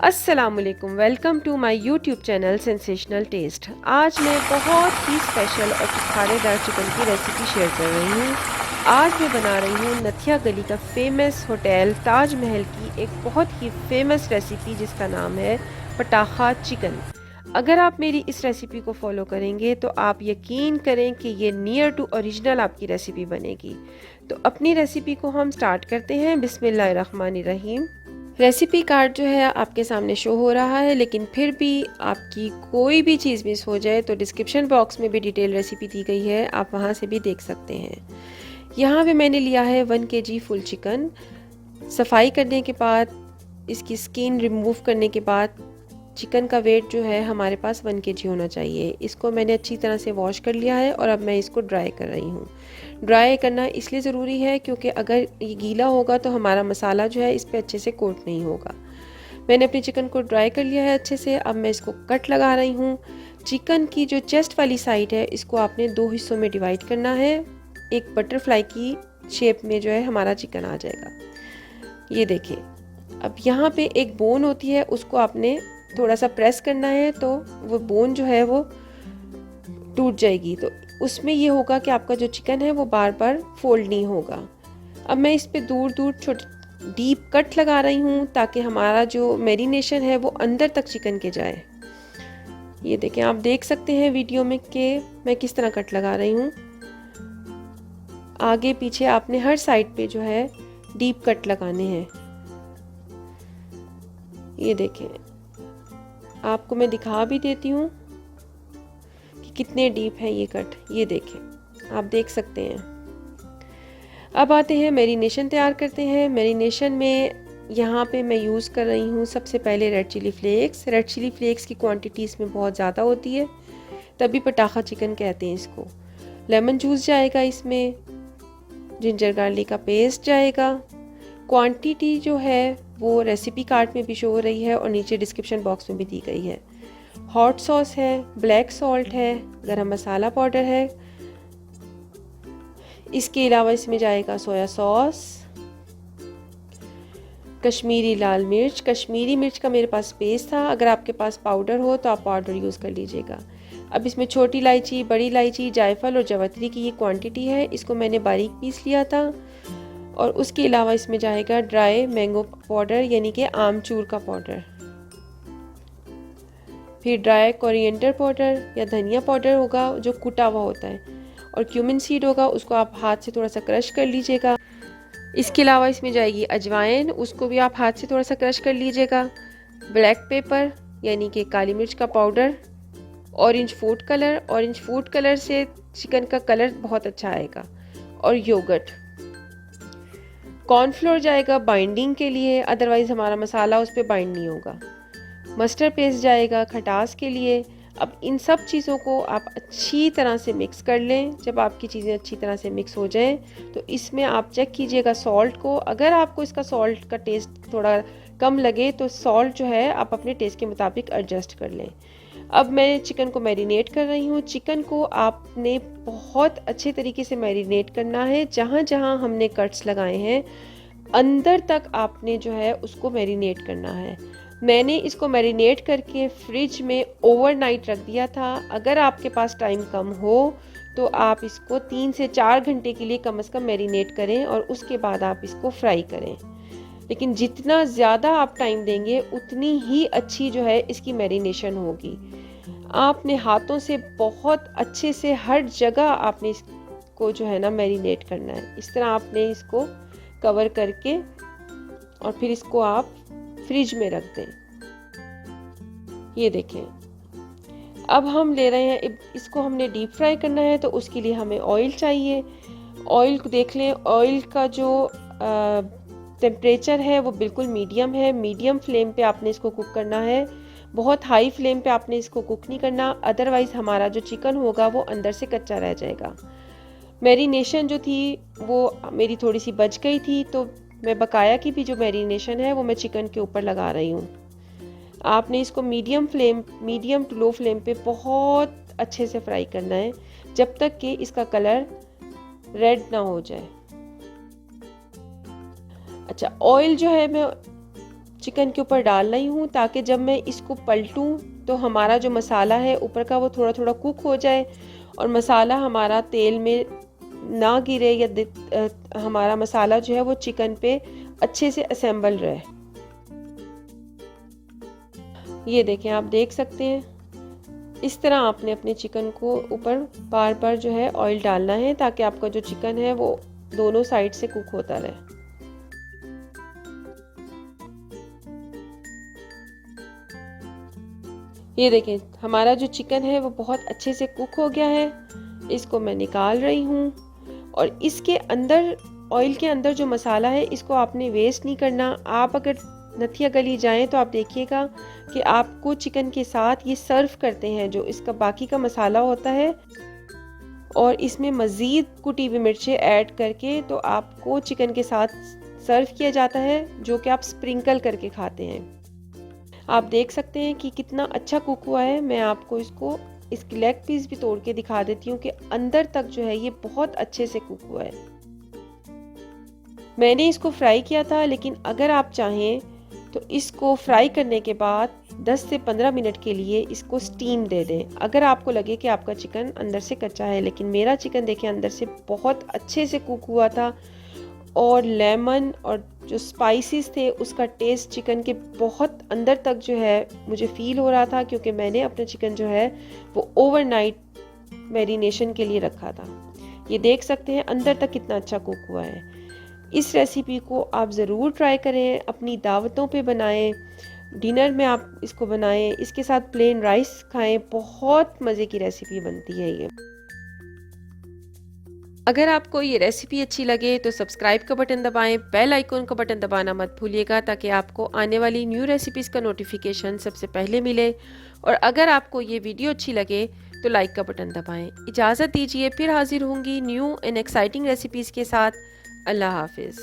अस्सलामुअलैकुम, welcome to my YouTube channel sensational taste. आज मैं बहुत ही स्पेशल और खानेदार चिकन की रेसिपी शेयर कर रही हूँ। आज मैं बना रही हूँ नथिया गली का फेमस होटल ताज महल की एक बहुत ही फेमस रेसिपी जिसका नाम है पटाखा चिकन। अगर आप मेरी इस रेसिपी को फॉलो करेंगे तो आप यकीन करें कि ये नियर टू ओरिजिनल आपकी रेसिपी बनेगी। तो अपनी रेसिपी को हम स्टार्ट करते हैं। बिस्मिल्लाहिर्रहमानिर्रहीम। रेसिपी कार्ड जो है आपके सामने शो हो रहा है, लेकिन फिर भी आपकी कोई भी चीज़ मिस हो जाए तो डिस्क्रिप्शन बॉक्स में भी डिटेल रेसिपी दी गई है, आप वहाँ से भी देख सकते हैं। यहाँ पे मैंने लिया है 1 kg फुल चिकन। सफाई करने के बाद, इसकी स्किन रिमूव करने के बाद चिकन का वेट जो है हमारे पास 1 kg होना चाहिए। इसको मैंने अच्छी तरह से वॉश कर लिया है और अब मैं इसको ड्राई कर रही हूँ। ड्राई करना इसलिए ज़रूरी है क्योंकि अगर ये गीला होगा तो हमारा मसाला जो है इस पर अच्छे से कोट नहीं होगा। मैंने अपनी चिकन को ड्राई कर लिया है अच्छे से। अब मैं इसको कट लगा रही हूँ। चिकन की जो चेस्ट वाली साइड है इसको आपने 2 हिस्सों में डिवाइड करना है। एक बटरफ्लाई की शेप में जो है हमारा चिकन आ जाएगा। ये देखें। अब यहाँ पे एक बोन होती है, उसको आपने थोड़ा सा प्रेस करना है तो वो बोन जो है वो टूट जाएगी। तो उसमें ये होगा कि आपका जो चिकन है वो बार बार फोल्ड नहीं होगा। अब मैं इस पे दूर दूर छोटे डीप कट लगा रही हूँ ताकि हमारा जो मैरिनेशन है वो अंदर तक चिकन के जाए। ये देखें, आप देख सकते हैं वीडियो में कि मैं किस तरह कट लगा रही हूँ। आगे पीछे आपने हर साइड पे जो है डीप कट लगाने हैं। ये देखें, आपको मैं दिखा भी देती हूँ कि कितने डीप है ये कट। ये देखें, आप देख सकते हैं। अब आते हैं मैरिनेशन तैयार करते हैं। मैरिनेशन में यहाँ पे मैं यूज़ कर रही हूँ सबसे पहले red chilli flakes. Red chilli flakes की क्वांटिटी इसमें बहुत ज़्यादा होती है, तभी पटाखा चिकन कहते हैं इसको। लेमन जूस जाएगा इसमें, जिंजर गार्लिक का पेस्ट जाएगा। क्वांटिटी जो है वो रेसिपी कार्ड में भी शो हो रही है और नीचे डिस्क्रिप्शन बॉक्स में भी दी गई है। हॉट सॉस है, ब्लैक सॉल्ट है, गरम मसाला पाउडर है। इसके अलावा इसमें जाएगा सोया सॉस, कश्मीरी लाल मिर्च। कश्मीरी मिर्च का मेरे पास पेस्ट था, अगर आपके पास पाउडर हो तो आप पाउडर यूज़ कर लीजिएगा। अब इसमें छोटी इलायची, बड़ी इलायची, जायफल और जवतरी की ये क्वांटिटी है, इसको मैंने बारीक पीस लिया था। और उसके अलावा इसमें जाएगा ड्राई मैंगो पाउडर यानी कि आमचूर का पाउडर, फिर ड्राई कोरिएंडर पाउडर या धनिया पाउडर होगा जो कुटा हुआ होता है, और क्यूमिन सीड होगा, उसको आप हाथ से थोड़ा सा क्रश कर लीजिएगा। इसके अलावा इसमें जाएगी अजवाइन, उसको भी आप हाथ से थोड़ा सा क्रश कर लीजिएगा। ब्लैक पेपर यानी कि काली मिर्च का powder, orange food colour, orange food colour से चिकन का कलर बहुत अच्छा आएगा, और योगर्ट। कॉर्नफ्लोर जाएगा बाइंडिंग के लिए, अदरवाइज़ हमारा मसाला उस पर बाइंड नहीं होगा। मस्टर्ड पेस्ट जाएगा खटास के लिए। अब इन सब चीज़ों को आप अच्छी तरह से मिक्स कर लें। जब आपकी चीज़ें अच्छी तरह से मिक्स हो जाएं तो इसमें आप चेक कीजिएगा सॉल्ट को। अगर आपको इसका सॉल्ट का टेस्ट थोड़ा कम लगे तो सॉल्ट जो है आप अपने टेस्ट के मुताबिक एडजस्ट कर लें। अब मैं चिकन को मैरिनेट कर रही हूँ। चिकन को आपने बहुत अच्छे तरीके से मैरिनेट करना है। जहाँ जहाँ हमने कट्स लगाए हैं अंदर तक आपने जो है उसको मैरिनेट करना है। मैंने इसको मैरिनेट करके फ्रिज में ओवरनाइट रख दिया था। अगर आपके पास टाइम कम हो तो आप इसको 3 से 4 घंटे के लिए कम से कम मैरिनेट करें और उसके बाद आप इसको फ्राई करें। लेकिन जितना ज़्यादा आप टाइम देंगे उतनी ही अच्छी जो है इसकी मैरिनेशन होगी। आपने हाथों से बहुत अच्छे से हर जगह आपने इसको जो है ना मैरिनेट करना है। इस तरह आपने इसको कवर करके और फिर इसको आप फ्रिज में रख दें। ये देखें, अब हम ले रहे हैं, इसको हमने डीप फ्राई करना है तो उसके लिए हमें ऑयल चाहिए। ऑयल को देख लें, ऑयल का जो टेम्परेचर है वो बिल्कुल मीडियम है। मीडियम फ्लेम पे आपने इसको कुक करना है, बहुत हाई फ्लेम पे आपने इसको कुक नहीं करना, अदरवाइज़ हमारा जो चिकन होगा वो अंदर से कच्चा रह जाएगा। मैरिनेशन जो थी वो मेरी थोड़ी सी बच गई थी, तो मैं बकाया की भी जो मैरिनेशन है वो मैं चिकन के ऊपर लगा रही हूँ। आपने इसको मीडियम टू लो फ्लेम पे बहुत अच्छे से फ्राई करना है जब तक कि इसका कलर रेड ना हो जाए। अच्छा, ऑयल जो है मैं चिकन के ऊपर डाल रही हूँ ताकि जब मैं इसको पलटूँ तो हमारा जो मसाला है ऊपर का वो थोड़ा थोड़ा कुक हो जाए और मसाला हमारा तेल में ना गिरे या हमारा मसाला जो है वो चिकन पे अच्छे से असेंबल रहे। ये देखें, आप देख सकते हैं इस तरह आपने अपने चिकन को ऊपर बार बार जो है ऑयल डालना है ताकि आपका जो चिकन है वो दोनों साइड से कुक होता रहे। ये देखें, हमारा जो चिकन है वो बहुत अच्छे से कुक हो गया है। इसको मैं निकाल रही हूँ और इसके अंदर ऑयल के अंदर जो मसाला है इसको आपने वेस्ट नहीं करना। आप अगर नथिया गली जाएं तो आप देखिएगा कि आपको चिकन के साथ ये सर्व करते हैं जो इसका बाकी का मसाला होता है और इसमें मज़ीद कुटी हुई मिर्चें ऐड करके तो आपको चिकन के साथ सर्व किया जाता है, जो कि आप स्प्रिंकल करके खाते हैं। आप देख सकते हैं कि कितना अच्छा कुक हुआ है। मैं आपको इसकी लेग पीस भी तोड़ के दिखा देती हूँ कि अंदर तक जो है ये बहुत अच्छे से कुक हुआ है। मैंने इसको फ्राई किया था, लेकिन अगर आप चाहें तो इसको फ्राई करने के बाद 10 से 15 मिनट के लिए इसको स्टीम दे दें अगर आपको लगे कि आपका चिकन अंदर से कच्चा है। लेकिन मेरा चिकन देखें अंदर से बहुत अच्छे से कुक हुआ था और लेमन और जो स्पाइसेस थे उसका टेस्ट चिकन के बहुत अंदर तक जो है मुझे फ़ील हो रहा था, क्योंकि मैंने अपना चिकन जो है वो ओवरनाइट मैरिनेशन के लिए रखा था। ये देख सकते हैं अंदर तक कितना अच्छा कुक हुआ है। इस रेसिपी को आप ज़रूर ट्राई करें, अपनी दावतों पे बनाएं, डिनर में आप इसको बनाएं, इसके साथ प्लेन राइस खाएं। बहुत मज़े की रेसिपी बनती है ये। अगर आपको ये रेसिपी अच्छी लगे तो सब्सक्राइब का बटन दबाएं, बेल आइकन का बटन दबाना मत भूलिएगा ताकि आपको आने वाली न्यू रेसिपीज़ का नोटिफिकेशन सबसे पहले मिले। और अगर आपको ये वीडियो अच्छी लगे तो लाइक का बटन दबाएं। इजाज़त दीजिए, फिर हाजिर होंगी न्यू एंड एक्साइटिंग रेसिपीज़ के साथ। अल्लाह हाफिज़।